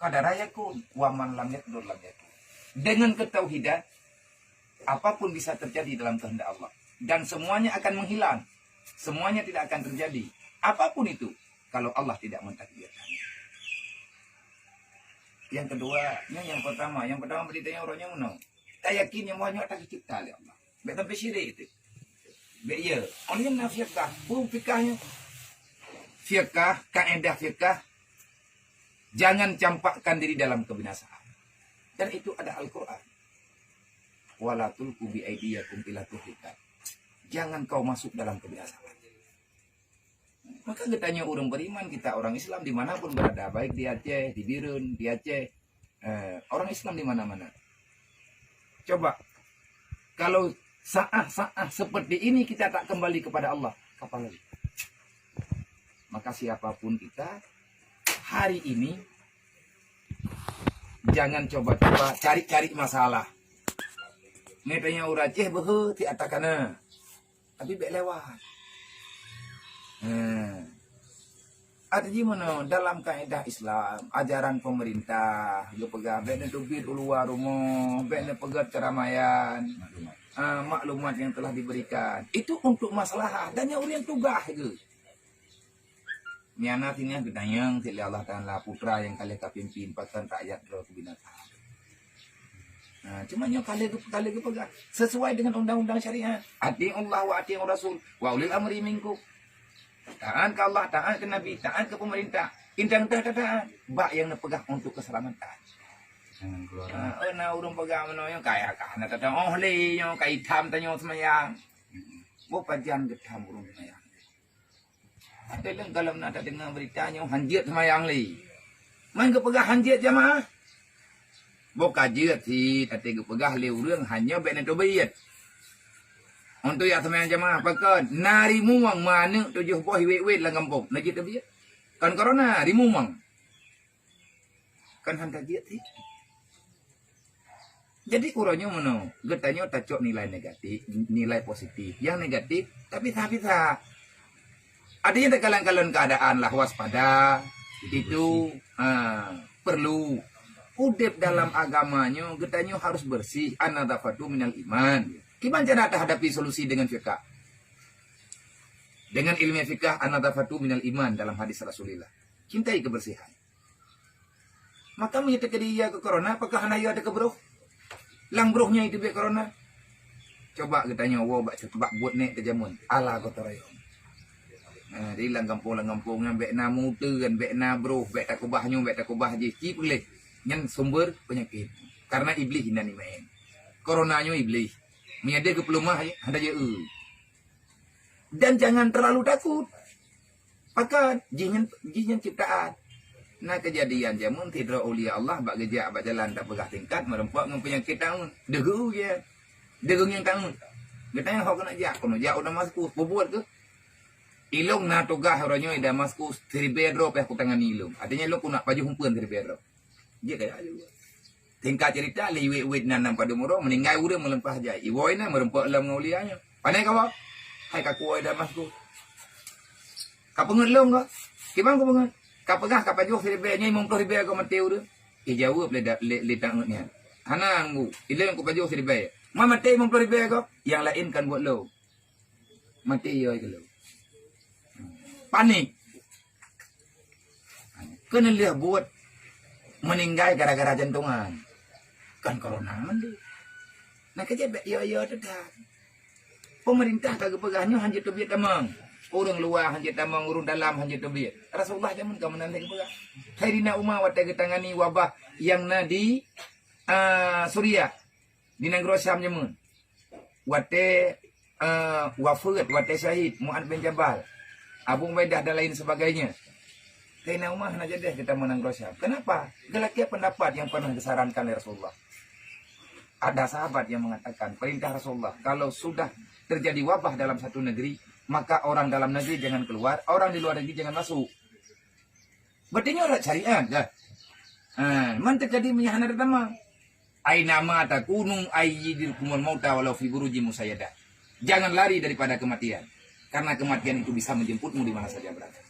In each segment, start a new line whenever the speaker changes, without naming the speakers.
qadara yakun wa man lam yaqdur lam yakun. Dengan ketauhidan apapun bisa terjadi dalam kehendak Allah dan semuanya akan menghilang. Semuanya tidak akan terjadi. Apapun itu kalau Allah tidak mentakdirkannya. Yang kedua, yang pertama beritanya orangnya mana? Tak yakin yang banyak tak dicipta oleh Allah. Baik sampai syirik itu. Baik ya. Orang yang fiqah, fikahnya. Fiqah, kaedah fiqah. Jangan campakkan diri dalam kebinasaan. Dan itu ada Al-Quran. Wala tulqu bi aydiyakum ila tuhlikan. Jangan kau masuk dalam kebinasaan. Maka katanya orang beriman, kita orang Islam dimanapun berada, baik di Aceh, di Birun, di Aceh, orang Islam di mana-mana. Coba, kalau saah seperti ini kita tak kembali kepada Allah, kapan lagi? Maka siapapun kita, hari ini, jangan coba-coba cari-cari masalah. Ngetanya orang Aceh behe, ti atakana. Tapi baik lewat. Artinya mana dalam kaedah Islam, ajaran pemerintah, dia pegang baiknya dubit uluar rumah, baiknya pegang keramaian, maklumat yang telah diberikan. Itu untuk masalah dan yang orang tugas ke. Niana tinggal gedanyang tili Allah Ta'ala putra yang kalian pimpin patan rakyat roh binatang. Cuma yang kalian pegang sesuai dengan undang-undang syariat. Ati Allah wa ati Rasul wa ulil amri minkum. Taat ke Allah, taat ke Nabi, taat ke pemerintah. Intang taat. Bak yang pegang untuk keselamatan. Urang pegang mana yang kaya kan. Tata li yang kaya hitam tanya semayang. Pajan getam urang semayang. Ada yang kalau nak dengar beritanya hanjit semayang li. Main ke pegang hanjit jamaah. Bukan jit sih, tapi ke pegang li urang hanya benar tobiat. Untuk yang semayang jamaah, pakai nari muang mana 7 buah wet lah kampung. Najib tapi ya. Kan corona, rimuang. Kan hantar dia sih. Jadi kurangnya mana? Getanya tacok nilai negatif, nilai positif. Yang negatif, tapi bisa. Adanya terkalang-kalang keadaan lah waspada. Itu perlu. Udep dalam agamanya, getanya harus bersih. An-nadafatu minal iman. Gimana cara hadapi solusi dengan fiqah? Dengan ilmiah fiqah, an-nadafatu minal iman dalam hadis Rasulullah. Cintai kebersihan. Maka menyatakan dia ke corona, apakah hanya ada kebroh? Langbrohnya itu biar corona. Coba katanya, wow, bak buat nek terjamun. Ala kotorayon. Di lang kampung-kampungnya, bek na mutu kan, bek na broh, bek takubahnya, bek takubah je. Cip boleh. Yang sumber penyakit. Karena iblis ini main. Coronanya iblis. Menyada ke pelumah ada je. Dan jangan terlalu takut. Pakat jin ciptaan. Nah kejadian jamun tidra ulia Allah bak gejak bak jalan tak pegah tingkat merempak dengan penyakit tahun. Degu ya. Degu yang tahun. Getanya hok kena jak kono jak udah masuk buat ke. Ilung na tugah orangnya ida masuk 3 bedroom aku tangan ilung. Artinya lu nak baju humpuan 3 bedroom. Dia kayak ayo. Tingkat cerita liwet nanam pada murah meninggal udah melempah jai. Iwoina merempak dalam ngaulianya. Pandai kau? Hai kaku ida masuk. Kau pengelong kau? Gimana kau pengen? Kau pegah kau baju 3 bednya 50 kau mati udah. Jawab le tangutnya. Hananggu. Ilang kau baju 3 bed. Mama mati 50 kau. Yang lain kan buat lo. Mati yo kalau. Panik. Kena lihat buat meninggal gara-gara jantungan. Kan corona mandi. Nah kejadian ya tetap. Pemerintah kagak pegahnya hanya tobiat tamang. Orang luar hanya tamang, orang dalam hanya tobiat. Rasulullah zaman kamu nanti pegah. Khairina umma wa tangani wabah yang di Suriah. Di negara Syam jamun. Wate wafat, wate syahid, Mu'ad bin Jabal. Abu Ubaidah dan lain sebagainya. Kena umah aja deh kita menang Syam. Kenapa? Gelakia pendapat yang pernah disarankan oleh Rasulullah. Ada sahabat yang mengatakan perintah Rasulullah kalau sudah terjadi wabah dalam satu negeri, maka orang dalam negeri jangan keluar, orang di luar negeri jangan masuk. Berarti orang syariat dah. Man terjadi menyahana pertama. Aina ma takunu ayyidirkumul mauta walau fi burujim musayyada. Jangan lari daripada kematian. Karena kematian itu bisa menjemputmu di mana saja berada.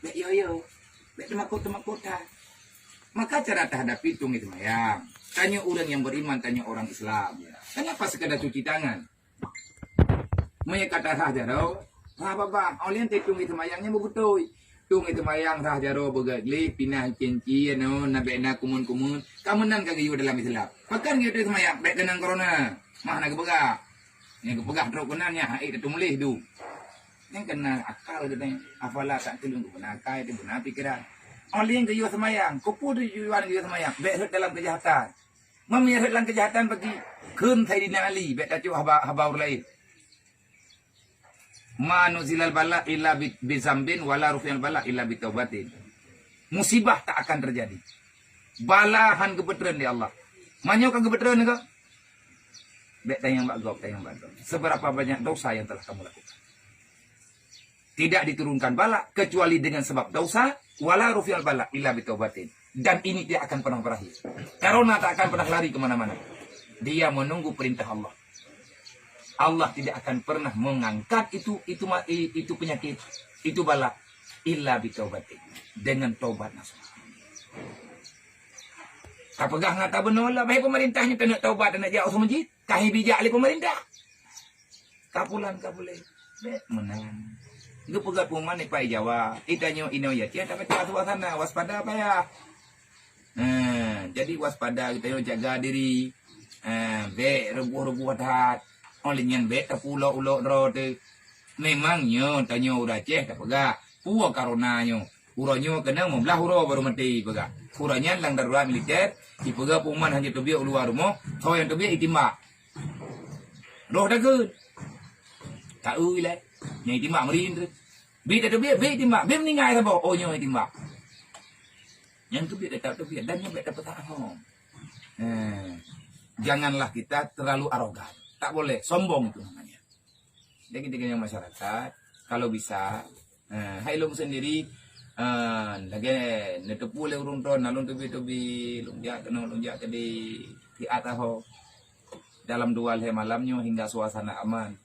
Bek yo, bek temakota. Maka cara terhadapi tung itu mayang. Tanya orang yang beriman, tanya orang Islam. Kenapa sekadar cuci tangan? Mereka kata saja tau. Bang, oleh tung itu mayangnya betul. Tung itu mayang rah jaro begagli pinah kenci no nabena kumun-kumun. Kamunan kagak yu dalam Islam. Pakan gitu itu mayang bek kenang corona. Mah nak begak. Yang kepegah teruk kenanya itu tumlih du. Yang kena akal gitu. Afala tak tulung kebenakai itu benar pikiran. Oleh yang kayu semayang, kupu tujuan kayu semayang, berhut dalam kejahatan. Memirhut dalam kejahatan bagi kun Sayyidina Ali, bet tajuk habaur lain. Ma nuzilal bala illa bizambin wala rufi'al bala illa bitaubatin. Musibah tak akan terjadi. Balahan kebetulan di Allah. Manyo kan kebetulan ke? Bet tayang bagok. Seberapa banyak dosa yang telah kamu lakukan? Tidak diturunkan bala kecuali dengan sebab dosa. Wala rufi'al bala illa bitaubatin. Dan ini dia akan pernah berakhir. Corona tak akan pernah lari kemana-mana. Dia menunggu perintah Allah. Allah tidak akan pernah mengangkat itu penyakit, itu bala illa bitaubatin. Dengan taubat nasuha. Apakah ngata benar baik pemerintahnya kena taubat dan nak jauh sama masjid? Kahih bijak oleh pemerintah. Kapulan. Menang. Itu pegat pun mana pai Jawa. Itanya ino ya. Tiada baca suasana. Waspada apa ya? Jadi waspada kita yo jaga diri. Be rebuh hat. Olehnya be tapulo ulo rode. Memangnya tanya udah ceh tak pegat. Puak karonanya. Uranyo kena membelah huro baru mati pegat. Uranya lang darurat militer. Di pegat puman hanya tobiak luar rumah. Kau yang tobiak itimbak. Roh dah ke? Tahu lah. Yang itimbak merindra. Bi dah tobiak, bi itimbak. Bi meninggal apa? Oh nyo itimbak. Yang tobiak dah tak tobiak. Dan yang baik dapat tahun. Janganlah kita terlalu arogan. Tak boleh. Sombong itu namanya. Jadi ketika masyarakat. Kalau bisa. Hailung sendiri. Lagi netepu le urung ton. Nalun tobi-tobi. Lunjak ke di atas ho. Dalam 2 hari malamnya hingga suasana aman.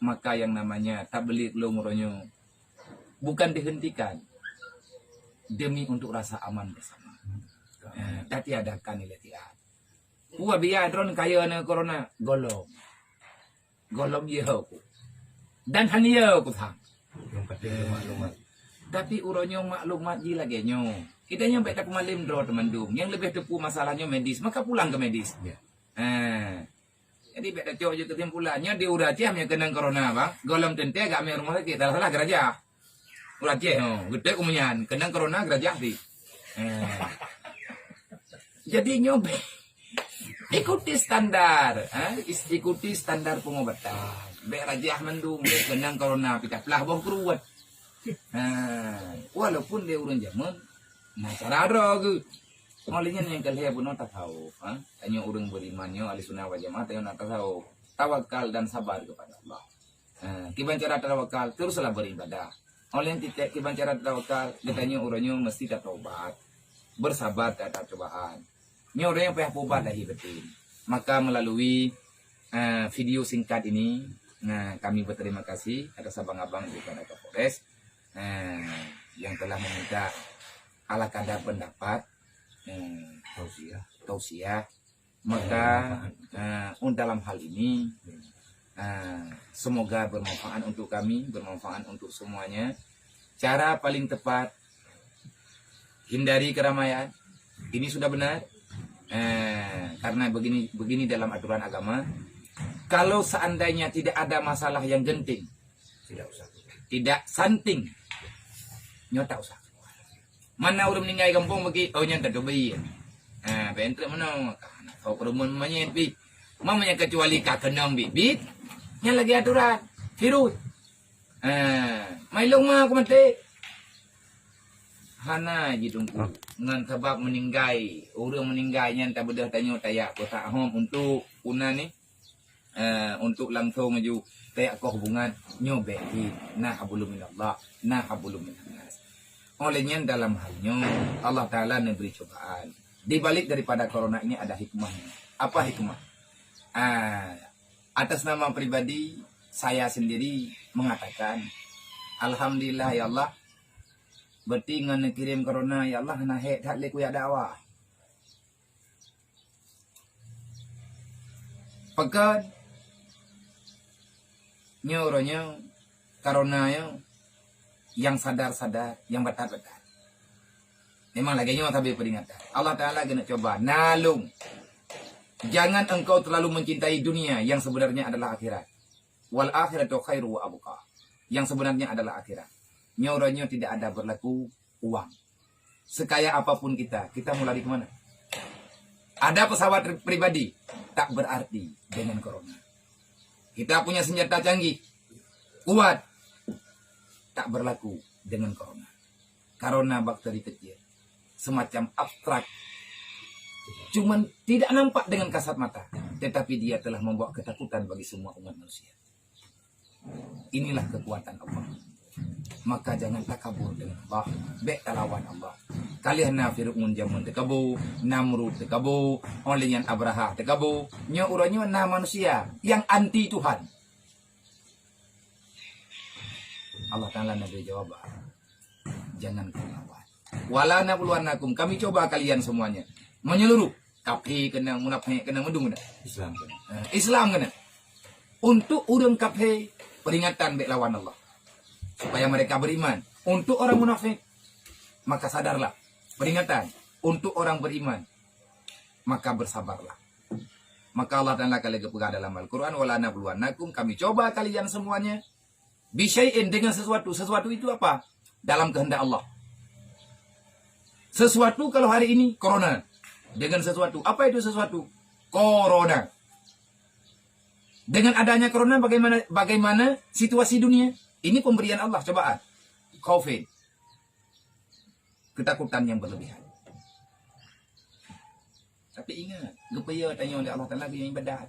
Maka yang namanya tabligh lumronyo bukan dihentikan demi untuk rasa aman bersama. Tapi adakan nilai tiap. Gua biar drone kaya na corona golong dia aku. Dan hanya aku thang. Maklumat. Tapi uronyo maklumat ji lagi nyo. Kita nyampe tak pemalim drone temandung. Yang lebih tepu masalahnya medis, maka pulang ke medis. Jadi beda cowok je kesimpulannya di Uraciah yang kena corona bang. Golong tente agak main rumah sakit. Salah gerajah. Uraciah, gede kemunyan. Kena corona gerajah di. Jadi nyobe. Ikuti standar. Ikuti standar pengobatan. Bek rajah mendung. Bek kena corona. Pika pelah bawah keruat. Walaupun dia urun jaman. Nah cara ada. Malingnya yang kalian pun tak tahu, hanya orang berimannya ahli sunnah wal jamaah yang tak tahu tawakal dan sabar kepada Allah. Kiban cara tawakal teruslah beribadah. Oleh yang tidak kiban cara tawakal, katanya orangnya mesti tak taubat, bersabar atas cobaan. Ini orang yang payah tobat dah betul. Maka melalui video singkat ini, kami berterima kasih atas abang-abang daripada Kapolres yang telah meminta ala kadar pendapat. Tausiah maka dalam hal ini semoga bermanfaat untuk kami, bermanfaat untuk semuanya. Cara paling tepat hindari keramaian ini sudah benar, karena begini dalam aturan agama. Kalau seandainya tidak ada masalah yang genting, tidak santing, nyota usah. Mana orang meninggal kampung bagi ohnya tak dobi. Bentuk mana? Kau kerumun manyet bi. Mamanya kecuali kak kenang bibit. Yang lagi aturan virus. Mailong mah aku mati. Hana jidungku. Ngan sebab meninggal. Orang meninggalnya tak bedah tanya tayak ko tak hom untuk una ni. Untuk langsung maju tayak ko hubungan nyobe. Nah habulum minallah. Nah habulum minallah. Olehnya dalam halnya Allah Ta'ala memberi cobaan. Di balik daripada corona ini ada hikmahnya. Apa hikmah? Atas nama pribadi saya sendiri mengatakan Alhamdulillah ya Allah. Berarti dengan kirim corona ya Allah nah tak leku ya dakwah. Pekan nyoranya karonanya yang sadar-sadar, yang betar-betar. Memang lagi nyawa tapi peringatan. Allah Ta'ala kena coba nalung. Jangan engkau terlalu mencintai dunia yang sebenarnya adalah akhirat. Wal akhiratu khairu wa abqa. Yang sebenarnya adalah akhirat. Nyoranya tidak ada berlaku uang. Sekaya apapun kita mau lari kemana? Ada pesawat pribadi, tak berarti dengan corona. Kita punya senjata canggih, kuat, tak berlaku dengan corona. Corona bakteri kecil, semacam abstrak. Cuman tidak nampak dengan kasat mata, tetapi dia telah membawa ketakutan bagi semua umat manusia. Inilah kekuatan Allah. Maka jangan takabur dengan Allah. Bek lawan Allah. Kalian Fir'aun jamun tekabu, Namrud tekabu, Olian Abraha tekabu. Nya uranya na manusia yang anti Tuhan. Allah Ta'ala nabi jawab, jangan kau lawan. Wala nabluwannakum, kami coba kalian semuanya. Menyeluruh. Kafir kena, munafik kena, mendung kena. Islam kena. Untuk orang kafir, peringatan bek lawan Allah. Supaya mereka beriman. Untuk orang munafik, maka sadarlah. Peringatan. Untuk orang beriman, maka bersabarlah. Maka Allah Ta'ala kali kepegang dalam Al-Quran, wala nabluwannakum, kami coba kalian semuanya. Bisyai'in, dengan sesuatu. Sesuatu itu apa? Dalam kehendak Allah. Sesuatu kalau hari ini, corona. Dengan sesuatu. Apa itu sesuatu? Corona. Dengan adanya corona, bagaimana situasi dunia? Ini pemberian Allah, cobaan. Covid. Ketakutan yang berlebihan. Tapi ingat, gupaya tanya oleh Allah Ta'ala yang ibadat.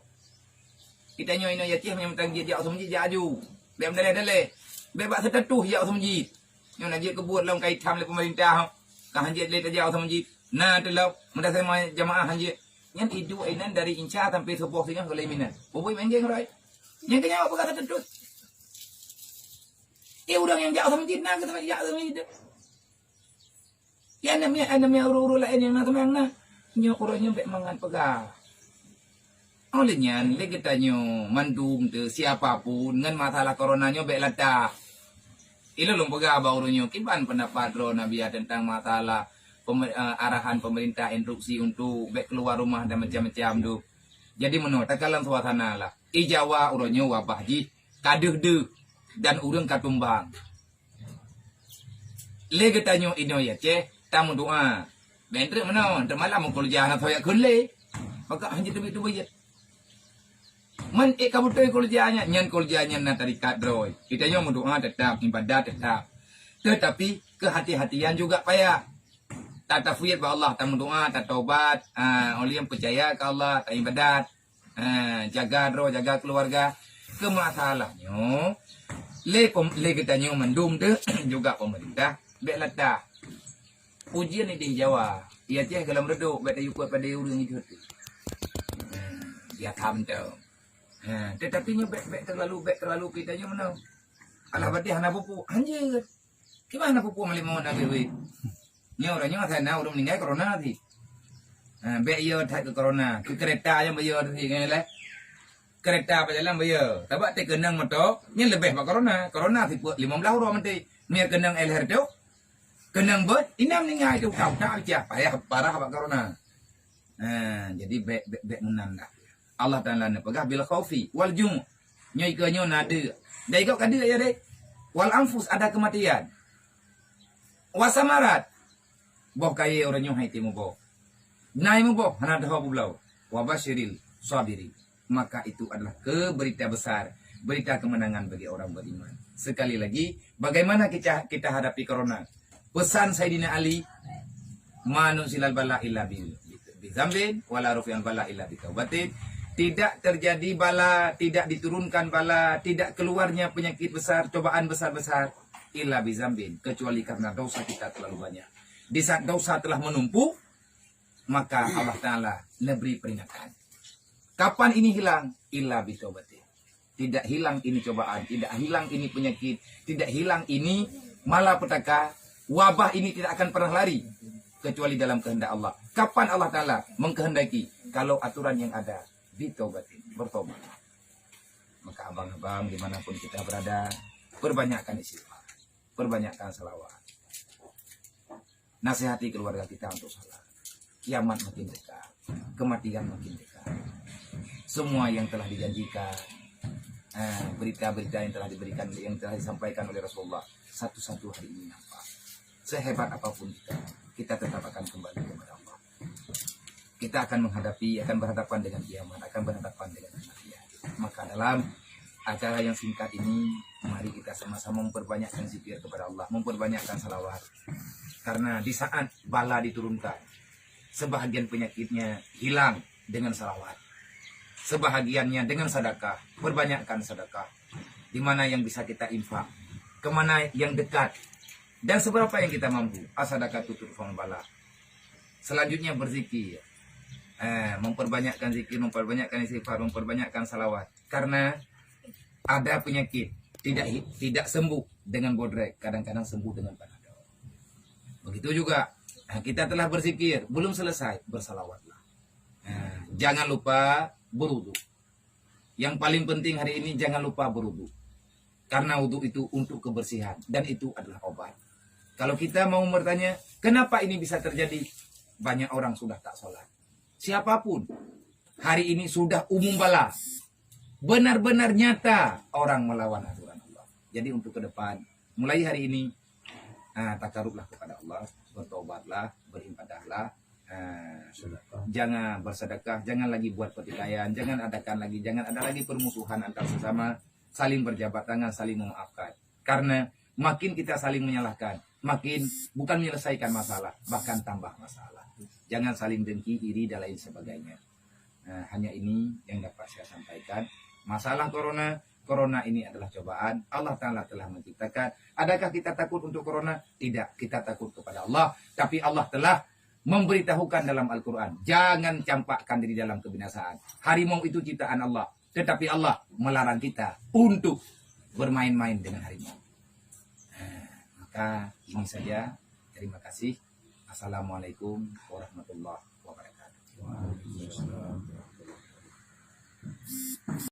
Kita tanya ini yatih yang tanggi dia usah menjadi aju. Biar dalih-dalih. Biar setatuh ya usah menjadi. Yang nak dia kebut dalam kaitan oleh pemerintah. Kah hanjit le tajau usah menjadi. Nah, telah mendasar jamaah hanjit. Yang itu ainan dari Inca sampai sebuah singa ke Leminan. Boboi menggeng right. Yang kenyang apa kata terus? Orang yang jauh sama kita, kita jauh sama kita. Ya namanya uru-uru lain yang nak sama yang nak. Nyo orangnya baik mangan pegang. Olehnya, lagi kita nyo mandum tu siapapun dengan masalah coronanya baik letak. Ilo lom pegang barunya. Kiban pendapat ro Nabi tentang masalah arahan pemerintah instruksi untuk baik keluar rumah dan macam-macam tu. Jadi menurut takalan suasana lah. Ijawa orangnya wabah ji kaduh-duh. Dan urang katumbang. Le getanyo ino ya ce, tamu doa. Bentre mana, malam mengkol jahan atau ya kunle. Maka hanya demi tu bayat. Man kamu tu kol jahannya, nyan kol jahannya na tarikat droi. Kita nyo doa tetap, ibadat tetap. Tetapi kehati-hatian juga payah. Tak tafwid ba Allah, tamu doa, tak taubat, oleh yang percaya ke Allah, tak ibadat, jaga droi, jaga keluarga. Kemasalahnya le kita nyo mendum tu juga pemerintah bek letak ujian ni di Jawa ia ceh dalam reduk bek tayu kuat pada urang itu dia kam tu tetapi nyo bek terlalu kita nyo mana alah badih hana pupu anjir gimana pupu mali mau nak we nyo orangnya sana urang meninggal corona ti bek yo tak ke corona ke kereta yang bayar ti ngai kereta berjalan bayar. Sebab te kenang motor, ni lebih mak corona. Corona thì 15 orang mesti. Mir kenang LR tu. Kenang bot, inam ni ngai tu kau tak aja parah mak corona. Jadi bek menanda. Allah Taala nak pegah bil khaufi wal jum. Nyoi ke nyo nada. Dai kau kada ya dek. Wal anfus ada kematian. Wasamarat. Boh kaya orang nyo hai timu boh. Nai mu boh hana dah bulau. Wa basyiril sabirin. Maka itu adalah berita besar, berita kemenangan bagi orang beriman. Sekali lagi, bagaimana kita hadapi corona? Pesan Sayyidina Ali, manusilal bala illa bizambin, wala rufi'al bala illa bitaubatin. Tidak terjadi bala, tidak diturunkan bala, tidak keluarnya penyakit besar, cobaan besar-besar, illa bizambin, kecuali karena dosa kita terlalu banyak. Di saat dosa telah menumpuk, maka Allah Ta'ala memberi peringatan. Kapan ini hilang? Illa bitaubatin. Tidak hilang ini cobaan, tidak hilang ini penyakit, tidak hilang ini malapetaka, wabah ini tidak akan pernah lari kecuali dalam kehendak Allah. Kapan Allah Ta'ala mengkehendaki? Kalau aturan yang ada bitaubatin, bertobat. Maka abang-abang dimanapun kita berada, perbanyakkan istighfar, perbanyakkan salawat. Nasihati keluarga kita untuk salat. Kiamat makin dekat, kematian makin dekat. Semua yang telah dijanjikan, berita-berita yang telah diberikan, yang telah disampaikan oleh Rasulullah, satu-satu hari ini nampak. Sehebat apapun kita tetap akan kembali kepada Allah. Kita akan berhadapan dengan kiamat, akan berhadapan dengan kematian. Maka dalam acara yang singkat ini, mari kita sama-sama memperbanyakkan zikir kepada Allah, memperbanyakkan salawat. Karena di saat bala diturunkan, sebahagian penyakitnya hilang dengan salawat, sebahagiannya dengan sedekah. Perbanyakkan sedekah, di mana yang bisa kita infak, kemana yang dekat, dan seberapa yang kita mampu. As-sadaqah tudfi'ul bala. Selanjutnya berzikir, memperbanyakkan zikir, memperbanyakkan istighfar, memperbanyakkan salawat. Karena ada penyakit tidak sembuh dengan bodrek, kadang-kadang sembuh dengan panadol. Begitu juga kita telah berzikir, belum selesai, bersalawatlah. Jangan lupa berwudu. Yang paling penting hari ini jangan lupa berwudu. Karena wudu itu untuk kebersihan dan itu adalah obat. Kalau kita mau bertanya, kenapa ini bisa terjadi? Banyak orang sudah tak sholat. Siapapun, hari ini sudah umum bala. Benar-benar nyata orang melawan aturan Allah. Jadi untuk ke depan, mulai hari ini, takarublah kepada Allah, bertobatlah, beribadahlah, jangan bersedekah, jangan lagi buat pertikaian, jangan ada lagi permusuhan antar sesama, saling berjabat tangan, saling memaafkan. Karena makin kita saling menyalahkan, makin bukan menyelesaikan masalah, bahkan tambah masalah. Jangan saling dengki, iri, dan lain sebagainya. Hanya ini yang dapat saya sampaikan. Masalah corona ini adalah cobaan. Allah Ta'ala telah menciptakan. Adakah kita takut untuk corona? Tidak, kita takut kepada Allah. Tapi Allah telah memberitahukan dalam Al-Quran, jangan campakkan diri dalam kebinasaan. Harimau itu ciptaan Allah, tetapi Allah melarang kita untuk bermain-main dengan harimau. Maka ini saja. Terima kasih. Assalamualaikum warahmatullahi wabarakatuh.